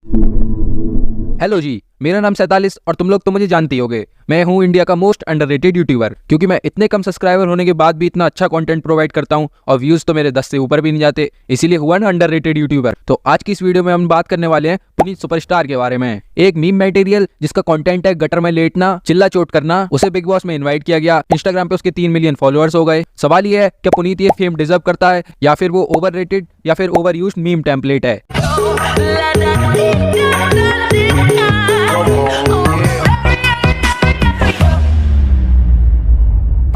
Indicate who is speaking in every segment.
Speaker 1: Hello जी, मेरा नाम 47 और तुम लोग तो मुझे जानते ही होगे। मैं हूँ इंडिया का मोस्ट अंडररेटेड यूट्यूबर, क्योंकि मैं इतने कम सब्सक्राइबर होने के बाद भी इतना अच्छा कंटेंट प्रोवाइड करता हूँ और व्यूज तो मेरे 10 से ऊपर भी नहीं जाते, इसीलिए हुआ ना अंडररेटेड यूट्यूबर। तो आज की इस वीडियो में हम बात करने वाले हैं पुनीत सुपरस्टार के बारे में। एक मीम मटेरियल जिसका कंटेंट है गटर में लेटना, चिल्ला चोट करना, उसे बिग बॉस में इन्वाइट किया गया। इंस्टाग्राम पे उसके 3 मिलियन फॉलोअर्स हो गए। सवाल ये है, क्या पुनीत ये फेम डिजर्व करता है, या फिर वो ओवररेटेड या फिर ओवर यूज्ड मीम टेम्पलेट है।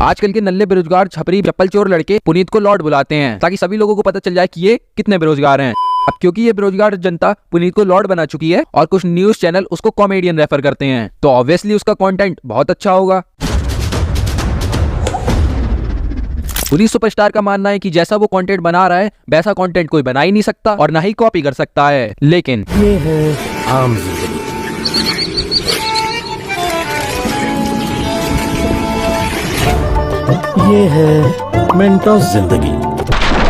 Speaker 1: आजकल के नल्ले बेरोजगार छपरी चप्पल चोर लड़के पुनीत को लॉर्ड बुलाते हैं, ताकि सभी लोगों को पता चल जाए कि ये कितने बेरोजगार हैं। अब क्योंकि ये बेरोजगार जनता पुनीत को लॉर्ड बना चुकी है और कुछ न्यूज चैनल उसको कॉमेडियन रेफर करते हैं, तो ऑब्वियसली उसका कंटेंट बहुत अच्छा होगा। पुनीत सुपरस्टार का मानना है कि जैसा वो कंटेंट बना रहा है वैसा कंटेंट कोई बना ही नहीं सकता और ना ही कॉपी कर सकता है। लेकिन
Speaker 2: ये है आम जिंदगी। ये है मेंटोस जिंदगी।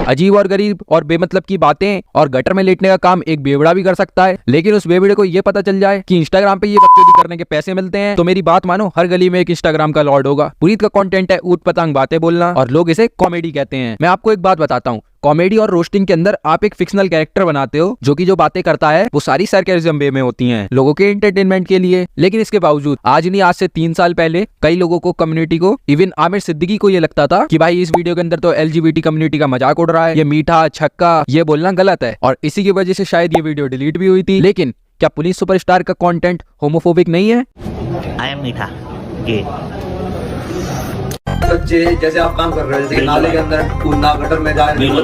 Speaker 1: अजीब और गरीब और बेमतलब की बातें और गटर में लेटने का काम एक बेवड़ा भी कर सकता है, लेकिन उस बेवड़े को ये पता चल जाए कि इंस्टाग्राम पे ये बकचोदी करने के पैसे मिलते हैं, तो मेरी बात मानो, हर गली में एक इंस्टाग्राम का लॉर्ड होगा। पुनीत का कंटेंट है ऊट पटांग बातें बोलना और लोग इसे कॉमेडी कहते हैं। मैं आपको एक बात बताता हूँ, कॉमेडी और रोस्टिंग के अंदर आप एक फिक्शनल कैरेक्टर बनाते हो जो कि जो बातें करता है वो सारी सरकारिज्म वे में होती हैं, लोगों के एंटरटेनमेंट के लिए। लेकिन इसके बावजूद आज नहीं, आज से 3 साल पहले कई लोगों को, कम्युनिटी को, इवन आमिर सिद्दीकी को ये लगता था कि भाई इस वीडियो के अंदर तो LGBT कम्युनिटी का मजाक उड़ रहा है, ये मीठा छक्का ये बोलना गलत है, और इसी की वजह से शायद ये वीडियो डिलीट भी हुई थी। लेकिन क्या पुनीत सुपरस्टार का कंटेंट होमोफोबिक नहीं है?
Speaker 3: आई एम मीठा गे।
Speaker 4: बच्चे जैसे आप काम कर रहे हो, जैसे कि नाले के अंदर कूदना, गटर में जा रहे हो,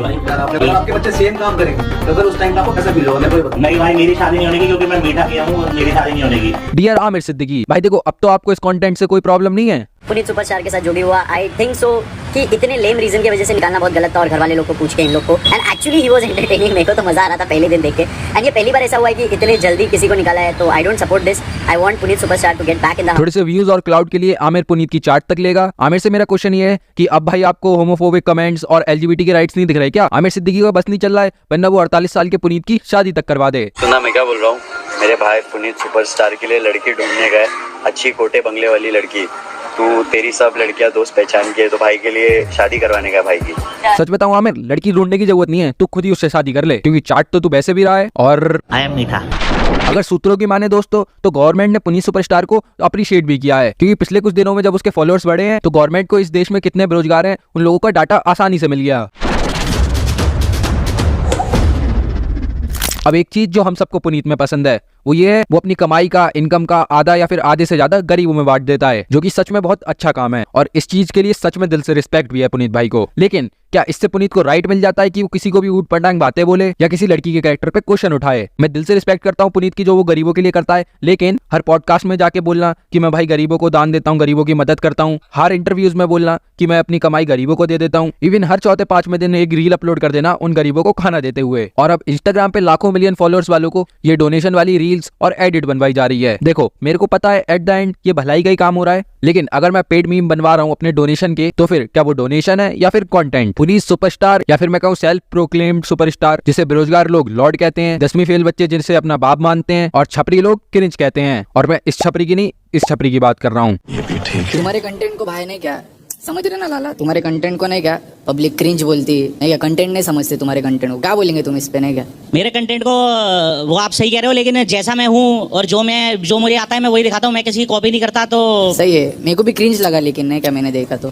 Speaker 4: आपके बच्चे सेम काम करेंगे, तो फिर उस टाइम पे आपको कैसा फील होगा? कोई बताओ।
Speaker 3: नहीं भाई, मेरी शादी नहीं होने की, क्योंकि मैं मीठा किया हूँ और मेरी शादी नहीं होने की।
Speaker 1: डियर आमिर सिद्दीकी भाई, देखो अब तो आपको इस कंटेंट से कोई प्रॉब्लम नहीं है।
Speaker 5: पुनीत सुपरस्टार के साथ जो भी हुआ, आई थिंक सो कि इतने लेम रीजन की वजह से निकालना बहुत गलत था, और घर वाले लोग को पूछ के इन लोग को, and actually he was entertaining. मेरे को तो मजा आ रहा था पहले दिन देख के, एंड ये पहली बार ऐसा हुआ है कि इतने जल्दी किसी को निकाला है, तो I don't support this. I want Puneet superstar to get back in the.
Speaker 1: थोड़े से व्यूज और क्लाउड के लिए आमिर पुनीत की चार्ट तक लेगा। आमिर से मेरा क्वेश्चन ये है कि अब भाई आपको होमोफोबिक कमेंट्स और LGBT के राइट्स नहीं दिख रहे क्या? आमिर सिद्दीकी का बस नहीं चल रहा है, वरना वो 48 साल के पुनीत की शादी तक करवा दे।
Speaker 6: सुना मैं क्या बोल रहा हूँ? मेरे भाई पुनीत सुपरस्टार के लिए लड़की ढूंढने गए, अच्छी कोटे बंगले वाली लड़की। तू तेरी सब लड़कियां दोस्त पहचान के, तो भाई के लिए शादी करवाने का भाई की।
Speaker 1: सच बताऊं आमिर, लड़की ढूंढने की जरूरत नहीं है, तू खुद ही उससे शादी कर ले, क्योंकि चार्ट तो तू वैसे भी रहा है। और
Speaker 3: आई एम मीठा।
Speaker 1: अगर सूत्रों की माने दोस्तों, तो गवर्नमेंट ने पुनीत सुपरस्टार को अप्रिशिएट भी किया है, क्योंकि पिछले कुछ दिनों में जब उसके फॉलोअर्स बढ़े हैं तो गवर्नमेंट को इस देश में कितने बेरोजगार हैं उन लोगों का डाटा आसानी से मिल गया। अब एक चीज जो हम सबको पुनीत में पसंद है वो ये है, वो अपनी कमाई का, इनकम का आधा या फिर आधे से ज्यादा गरीबों में बांट देता है, जो कि सच में बहुत अच्छा काम है, और इस चीज के लिए सच में दिल से रिस्पेक्ट भी है पुनीत भाई को। लेकिन क्या इससे पुनीत को राइट मिल जाता है कि वो किसी को भी ऊट पटांग बातें बोले या किसी लड़की के कैरेक्टर पे क्वेश्चन उठाए? मैं दिल से रिस्पेक्ट करता हूँ पुनीत की जो वो गरीबों के लिए करता है, लेकिन हर पॉडकास्ट में जाके बोलना कि मैं भाई गरीबों को दान देता हूँ, गरीबों की मदद करता हूँ, हर इंटरव्यूज में बोलना कि मैं अपनी कमाई गरीबों को दे देता हूँ, इवन हर चौथे पांचवें दिन एक रील अपलोड कर देना उन गरीबों को खाना देते हुए, और अब इंस्टाग्राम पे लाखों मिलियन फॉलोअर्स वालों को ये डोनेशन वाली रील्स और एडिट बनवाई जा रही है। देखो मेरे को पता है एट द एंड ये भलाई का ही काम हो रहा है, लेकिन अगर मैं पेड मीम बनवा रहा हूँ अपने डोनेशन के, तो फिर क्या वो डोनेशन है या फिर कंटेंट? पुनीत सुपरस्टार या फिर मैं कहूँ सेल्फ प्रोक्लेम्ड सुपरस्टार, जिसे बेरोजगार लोग लॉर्ड कहते हैं, 10वीं फेल बच्चे जिनसे अपना बाप मानते हैं, और छपरी लोग क्रिंज कहते हैं, और मैं इस छपरी की नहीं, इस छपरी की बात कर रहा हूँ।
Speaker 7: तुम्हारे कंटेंट को भाई नहीं क्या समझ रहे ना लाला, तुम्हारे कंटेंट को नहीं क्या पब्लिक क्रिंज बोलती नहीं क्या, कंटेंट नहीं समझते तुम्हारे कंटेंट को, क्या बोलेंगे तुम इस पे नहीं क्या?
Speaker 3: मेरे कंटेंट को वो आप सही कह रहे हो, लेकिन जैसा मैं हूँ और जो मुझे आता है मैं वही दिखाता हूँ, मैं किसी की कॉपी नहीं करता। तो
Speaker 7: सही है, मेरे को भी क्रिंज लगा, लेकिन नहीं क्या मैंने देखा तो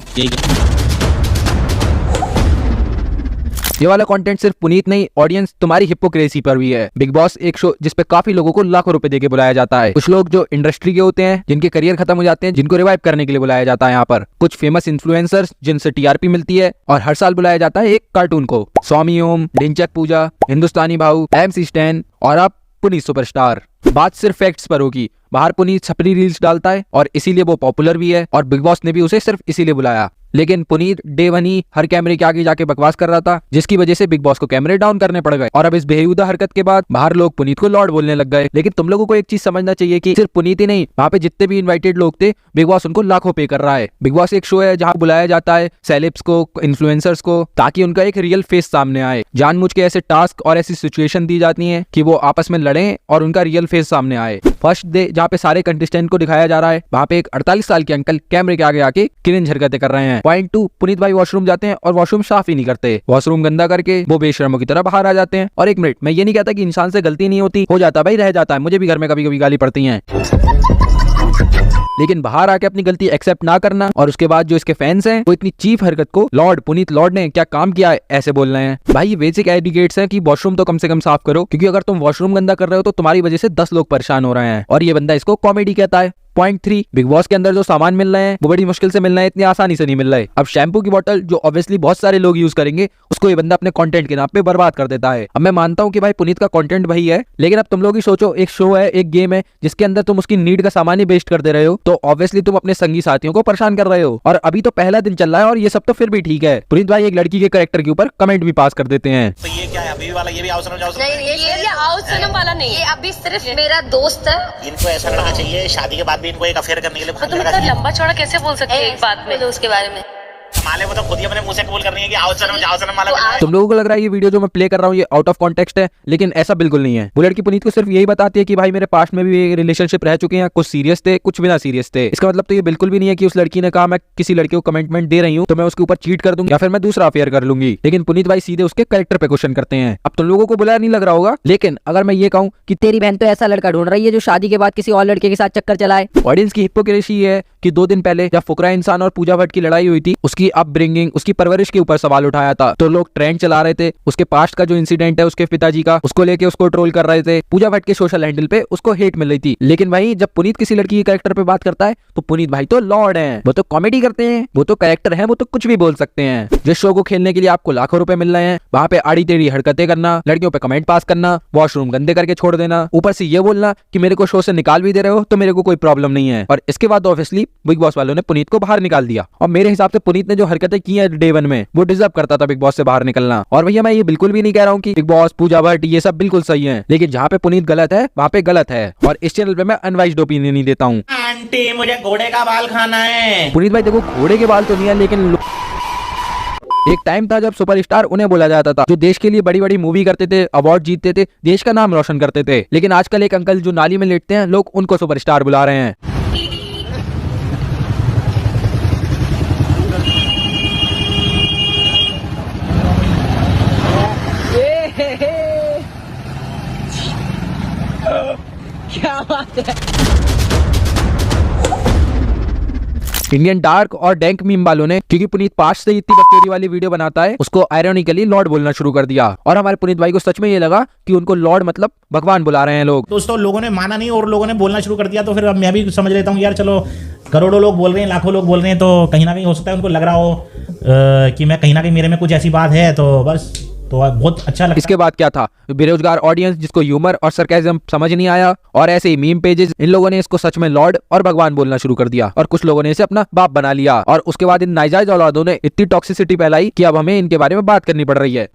Speaker 1: ये वाला कंटेंट सिर्फ पुनीत नहीं, ऑडियंस तुम्हारी हिपोक्रेसी पर भी है। बिग बॉस एक शो जिसपे काफी लोगों को लाखों रुपए देके बुलाया जाता है। कुछ लोग जो इंडस्ट्री के होते हैं, जिनके करियर खत्म हो जाते हैं, जिनको रिवाइव करने के लिए बुलाया जाता है यहाँ पर। कुछ फेमस इन्फ्लुएंसर्स जिनसे TRP मिलती है, और हर साल बुलाया जाता है एक कार्टून को। स्वामी ओम, ढिंचक पूजा, हिंदुस्तानी भाऊ, MC स्टैन, और अब पुनीत सुपरस्टार। बात सिर्फ फैक्ट्स पर होगी, बाहर पुनीत छपरी रील्स डालता है और इसीलिए वो पॉपुलर भी है, और बिग बॉस ने भी उसे सिर्फ इसीलिए बुलाया। लेकिन पुनीत डे वन ही हर कैमरे के आगे जाके बकवास कर रहा था, जिसकी वजह से बिग बॉस को कैमरे डाउन करने पड़ गए। और अब इस बेहुदा हरकत के बाद बाहर लोग पुनीत को लॉर्ड बोलने लग गए। लेकिन तुम लोगों को एक चीज समझना चाहिए कि सिर्फ पुनीत ही नहीं, वहाँ पे जितने भी इन्वाइटेड लोग थे, बिग बॉस उनको लाखों पे कर रहा है। बिग बॉस एक शो है जहाँ बुलाया जाता है सेलेब्स को, इन्फ्लुएंसर्स को, ताकि उनका एक रियल फेस सामने आए। जानबूझ के ऐसे टास्क और ऐसी सिचुएशन दी जाती है कि वो आपस में लड़ें और उनका रियल फेस सामने आए। फर्स्ट डे जहाँ पे सारे कंटेस्टेंट को दिखाया जा रहा है, वहाँ पे एक 48 साल के अंकल कैमरे के आगे आके क्रिंज हरकतें कर रहे हैं। पॉइंट 2, पुनीत भाई वॉशरूम जाते हैं और वॉशरूम साफ ही नहीं करते, वॉशरूम गंदा करके वो बेशर्मों की तरह बाहर आ जाते हैं। और एक मिनट, मैं ये नहीं कहता कि इंसान से गलती नहीं होती, हो जाता भाई, रह जाता है, मुझे भी घर में कभी कभी गाली पड़ती है। लेकिन बाहर आके अपनी गलती एक्सेप्ट ना करना, और उसके बाद जो इसके फैंस हैं वो इतनी चीप हरकत को लॉर्ड, पुनीत लॉर्ड ने क्या काम किया है ऐसे बोल रहे हैं। भाई ये बेसिक एडिकेट्स हैं कि वॉशरूम तो कम से कम साफ करो, क्योंकि अगर तुम वॉशरूम गंदा कर रहे हो तो तुम्हारी वजह से 10 लोग परेशान हो रहे हैं। और ये बंदा इसको कॉमेडी कहता है। पॉइंट 3, बिग बॉस के अंदर जो सामान मिल रहे हैं वो बड़ी मुश्किल से मिल रहे हैं, इतनी आसानी से नहीं मिल रहे। अब शैम्पू की बोतल जो ऑब्वियसली बहुत सारे लोग यूज करेंगे, उसको ये बंदा अपने कंटेंट के नाम पे बर्बाद कर देता है। अब मैं मानता हूँ कि भाई पुनीत का कंटेंट वही है, लेकिन अब तुम लोग ही सोचो, एक शो है, एक गेम है, जिसके अंदर तुम उसकी नीड का सामान ही वेस्ट कर दे रहे हो, तो ऑब्वियसली तुम अपने संगी साथियों को परेशान कर रहे हो। और अभी तो पहला दिन चल रहा है और ये सब तो फिर भी ठीक है, पुनीत भाई एक लड़की के कैरेक्टर के ऊपर कमेंट भी पास कर देते हैं।
Speaker 8: तो ये क्या है अभी वाला, ये भी अवसर
Speaker 9: नहीं, ये आओ वाला नहीं, ये अभी सिर्फ मेरा दोस्त है।
Speaker 8: इनको ऐसा करना चाहिए, शादी के बाद भी इनको एक अफेयर करने के लिए
Speaker 9: तुम इतना लंबा चौड़ा कैसे बोल सकते हो एक बात में उसके बारे में?
Speaker 8: माले वो तो खुद ही अपने मुंह से कबूल करनी है कि आओ सनम वाला।
Speaker 1: तुम लोगों को लग रहा है ये वीडियो जो मैं प्ले कर रहा हूँ ये आउट ऑफ कॉन्टेक्स्ट है, लेकिन ऐसा बिल्कुल नहीं है। वो लड़की पुनीत को सिर्फ यही बताती है कि भाई मेरे पास्ट में भी रिलेशनशिप रह चुके हैं, कुछ सीरियस थे, कुछ बिना सीरियस थे। इसका मतलब तो ये बिल्कुल भी नहीं है कि उस लड़की ने कहा मैं किसी लड़के को कमिटमेंट दे रही हूँ तो मैं उसके ऊपर चीट कर दूंगी या फिर मैं दूसरा अफेयर कर लूंगी। लेकिन पुनीत भाई सीधे उसके कैरेक्टर पे क्वेश्चन करते हैं। अब तुम लोगों को बुरा नहीं लग रहा होगा, लेकिन अगर मैं ये कहूँ कि
Speaker 7: तेरी बहन तो ऐसा लड़का ढूंढ रही है जो शादी के बाद किसी और लड़के के साथ चक्कर चलाए।
Speaker 1: ऑडियंस की हिपोक्रेसी है कि 2 दिन पहले जब फुकरा इंसान और पूजा भट्ट की लड़ाई हुई थी, उसकी अपब्रिंगिंग, उसकी परवरिश के ऊपर सवाल उठाया था, तो लोग ट्रेंड चला रहे थे। उसके पास्ट का जो इंसिडेंट है उसके पिताजी का, उसको लेके उसको ट्रोल कर रहे थे। पूजा भट्ट के सोशल हैंडल पे उसको हेट मिल रही थी। लेकिन भाई जब पुनीत किसी लड़की के कैरेक्टर पे बात करता है तो पुनीत भाई तो लॉर्ड हैं, वो तो कॉमेडी करते हैं, वो तो कैरेक्टर है, वो तो कुछ भी बोल सकते हैं। जिस शो को खेलने के लिए आपको लाखों रुपए मिल रहे हैं, वहाँ पे आड़ी टेढ़ी हरकतें करना, लड़कियों पे कमेंट पास करना, वॉशरूम गंदे करके छोड़ देना, ऊपर से ये बोलना कि मेरे को शो से निकाल भी दे रहे हो तो मेरे को कोई प्रॉब्लम नहीं है। और इसके बाद ऑब्वियसली बिग बॉस वालों ने पुनीत को बाहर निकाल दिया। और मेरे हिसाब से पुनीत ने जो हरकतें की है डे 1 में, वो डिजर्व करता था बिग बॉस से बाहर निकलना। और भैया मैं ये बिल्कुल भी नहीं कह रहा हूँ कि बिग बॉस, पूजा भट्ट ये सब बिल्कुल सही है, लेकिन जहाँ पे पुनीत गलत है वहाँ पे गलत है। और इस चैनल पे मैं अनवाइज्ड ओपिनियन नहीं देता हूँ।
Speaker 8: आंटी मुझे घोड़े का बाल खाना है।
Speaker 1: पुनीत भाई देखो, घोड़े के बाल तो नहीं है, लेकिन एक टाइम था जब सुपरस्टार उन्हें बोला जाता था, जो देश के लिए बड़ी बड़ी मूवी करते थे, अवार्ड जीतते थे, देश का नाम रोशन करते थे। लेकिन आजकल एक अंकल जो नाली में लेटते हैं, लोग उनको सुपरस्टार बुला रहे हैं।
Speaker 7: क्या बात है।
Speaker 1: इंडियन डार्क और डैंक मीम वालों ने, क्योंकि पुनीत पास्ट से इतनी बकचोदी वाली वीडियो बनाता है, उसको आयरॉनिकली लॉर्ड बोलना शुरू कर दिया। और हमारे पुनीत भाई को सच में ये लगा कि उनको लॉर्ड मतलब भगवान बुला रहे हैं लोग।
Speaker 8: दोस्तों लोगों ने माना नहीं और लोगों ने बोलना शुरू कर दिया, तो फिर अब मैं भी समझ लेता हूँ यार, चलो करोड़ों लोग बोल रहे हैं, लाखों लोग बोल रहे हैं, तो कहीं ना कहीं हो सकता है उनको लग रहा हो कि मैं कहीं ना कहीं मेरे में कुछ ऐसी बात है, तो बस तो बहुत अच्छा लगा।
Speaker 1: इसके बाद क्या था, बेरोजगार ऑडियंस जिसको ह्यूमर और सरकाज़म समझ नहीं आया, और ऐसे ही मीम पेजेस, इन लोगों ने इसको सच में लॉर्ड और भगवान बोलना शुरू कर दिया, और कुछ लोगों ने इसे अपना बाप बना लिया। और उसके बाद इन नाजायज औलादों ने इतनी टॉक्सिसिटी फैलाई कि अब हमें इनके बारे में बात करनी पड़ रही है।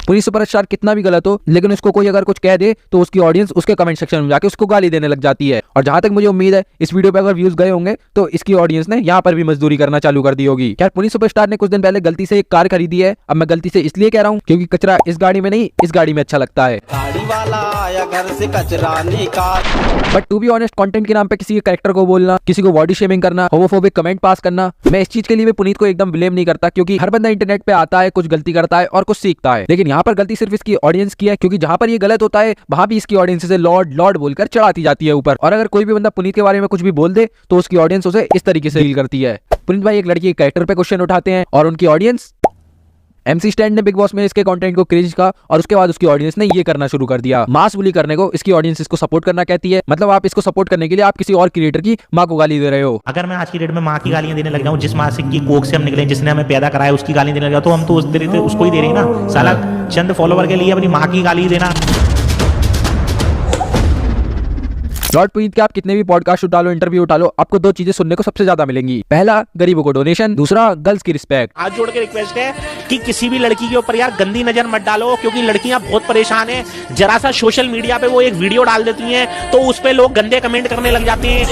Speaker 1: पुनीत सुपरस्टार कितना भी गलत हो, लेकिन उसको कोई अगर कुछ कह दे तो उसकी ऑडियंस उसके कमेंट सेक्शन में जाके उसको गाली देने लग जाती है। और जहां तक मुझे उम्मीद है इस वीडियो पे अगर व्यूज गए होंगे तो इसकी ऑडियंस ने यहाँ पर भी मजदूरी करना चालू कर दी होगी। खैर, पुनीत सुपरस्टार ने कुछ दिन पहले गलती से एक कार खरीदी है। अब मैं गलती से इसलिए कह रहा हूँ क्योंकि कचरा इस गाड़ी में नहीं, इस गाड़ी में अच्छा लगता है।
Speaker 2: गाड़ी वाला आया घर से कचरा निकाल।
Speaker 1: But to be honest, content के नाम पे किसी के कैरेक्टर को बोलना, किसी को बॉडी शेमिंग करना, होमोफोबिक कमेंट पास करना, मैं इस चीज के लिए भी पुनीत को एकदम ब्लेम नहीं करता, क्योंकि हर बंदा इंटरनेट पे आता है, कुछ गलती करता है और कुछ सीखता है। लेकिन यहाँ पर गलती सिर्फ इसकी ऑडियंस की है, क्योंकि जहां पर ये गलत होता है वहां भी इसकी ऑडियंस से लॉर्ड लॉर्ड बोलकर चढ़ाती जाती है ऊपर। और अगर कोई भी बंदा पुनीत के बारे में कुछ भी बोल दे तो उसकी ऑडियंस उसे इस तरीके से डील करती है। पुनीत भाई एक लड़की के कैरेक्टर पे क्वेश्चन उठाते हैं और उनकी ऑडियंस, MC स्टैंड ने बिग बॉस में इसके कंटेंट को क्रिंज कहा और उसके बाद उसकी ऑडियंस ने ये करना शुरू कर दिया, मास बुली करने को इसकी ऑडियंस इसको सपोर्ट करना कहती है। मतलब आप इसको सपोर्ट करने के लिए आप किसी और क्रिएटर की माँ को गाली दे रहे हो।
Speaker 8: अगर मैं आज की डेट में माँ की गालियां देने लग जाऊं, जिस माँ से की कोख से हम निकले, जिसने हमें पैदा कराया, उसकी गाली देने लग जाऊं, तो हम तो उस तरीके उसको ही दे रहे हैं ना। साला चंद फॉलोवर के लिए अपनी माँ की गाली देना।
Speaker 1: लॉर्ड पुनीत के आप कितने भी पॉडकास्ट उठा लो, इंटरव्यू उठा लो, आपको दो चीजें सुनने को सबसे ज्यादा मिलेंगी। पहला, गरीबों को डोनेशन, दूसरा गर्ल्स की रिस्पेक्ट।
Speaker 8: हाथ जोड़ के रिक्वेस्ट है कि किसी भी लड़की के ऊपर यार गंदी नजर मत डालो, क्योंकि लड़कियां बहुत परेशान हैं। जरा सा सोशल मीडिया पे वो एक वीडियो डाल देती हैं तो उस पे लोग गंदे कमेंट करने लग जाते हैं।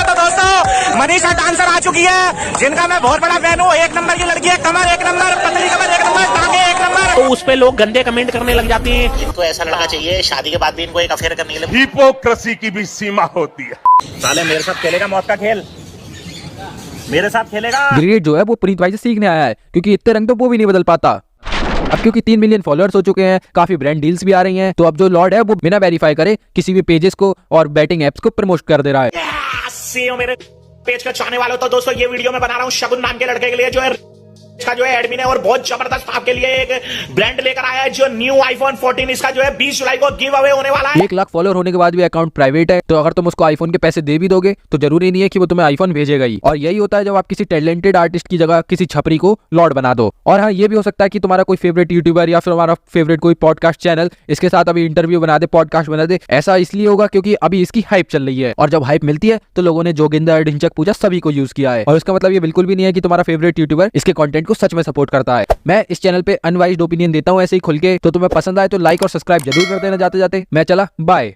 Speaker 8: तो दोस्तों मनीषा डांसर आ चुकी है, जिनका मैं बहुत बड़ा फैन हूँ। एक नंबर की लड़की है, कमर एक नंबर, पतली कमर एक नंबर, टांगे एक नंबर। तो उस पे लोग गंदे कमेंट करने लग जाते हैं। इनको ऐसा लड़का चाहिए शादी के बाद भी इनको एक अफेयर करने के लिए।
Speaker 10: हिपोक्रेसी की भी सीमा होती है।
Speaker 8: साले मेरे साथ खेलेगा मौत का खेल, मेरे साथ खेलेगा।
Speaker 1: ग्रेट जो है वो पुनीत भाई से सीखने आया है, क्योंकि इतने रंग तो वो भी नहीं बदल पाता। अब क्योंकि 3 मिलियन फॉलोअर्स हो चुके हैं, काफी ब्रांड डील्स भी आ रही हैं, तो अब जो लॉर्ड है वो बिना वेरीफाई करे किसी भी पेजेस को और बैटिंग एप्स को प्रमोट कर दे रहा है।
Speaker 8: मेरे पेज का चाहने वालों, तो दोस्तों ये वीडियो मैं बना रहा हूँ शगुन नाम के लड़के के लिए, जो है इसका जो है एडमिन है और बहुत जबरदस्त आपके लिए एक ब्रांड लेकर आया है, जो न्यू आईफोन 14 इसका जो है 20 जुलाई को गिव अवे होने वाला है।
Speaker 1: 1 लाख फॉलोअर होने के बाद भी अकाउंट प्राइवेट है, तो अगर तुम उसको आईफोन के पैसे दे भी दोगे तो जरूरी नहीं है कि वो तुम्हें आईफोन भेजेगा ही। और यही होता है जब आप किसी टैलेंटेड आर्टिस्ट की जगह किसी छपरी को लॉर्ड बना दो। और हाँ, ये भी हो सकता है कि तुम्हारा कोई फेवरेट यूट्यूबर या फिर हमारा फेवरेट कोई पॉडकास्ट चैनल इसके साथ अभी इंटरव्यू बना दे, पॉडकास्ट बना दे। ऐसा इसलिए होगा क्योंकि अभी इसकी हाइप चल रही है, और जब हाइप मिलती है तो लोगों ने जोगिंदर, ढिंचक, पूजा सभी को यूज किया है। और इसका मतलब ये बिल्कुल भी नहीं है कि तुम्हारा फेवरेट यूट्यूबर इसके कंटेंट को सच में सपोर्ट करता है। मैं इस चैनल पे अनवाइज्ड ओपिनियन देता हूँ ऐसे ही खुल के, तो तुम्हें पसंद आए तो लाइक और सब्सक्राइब जरूर कर देना जाते जाते। मैं चला, बाय।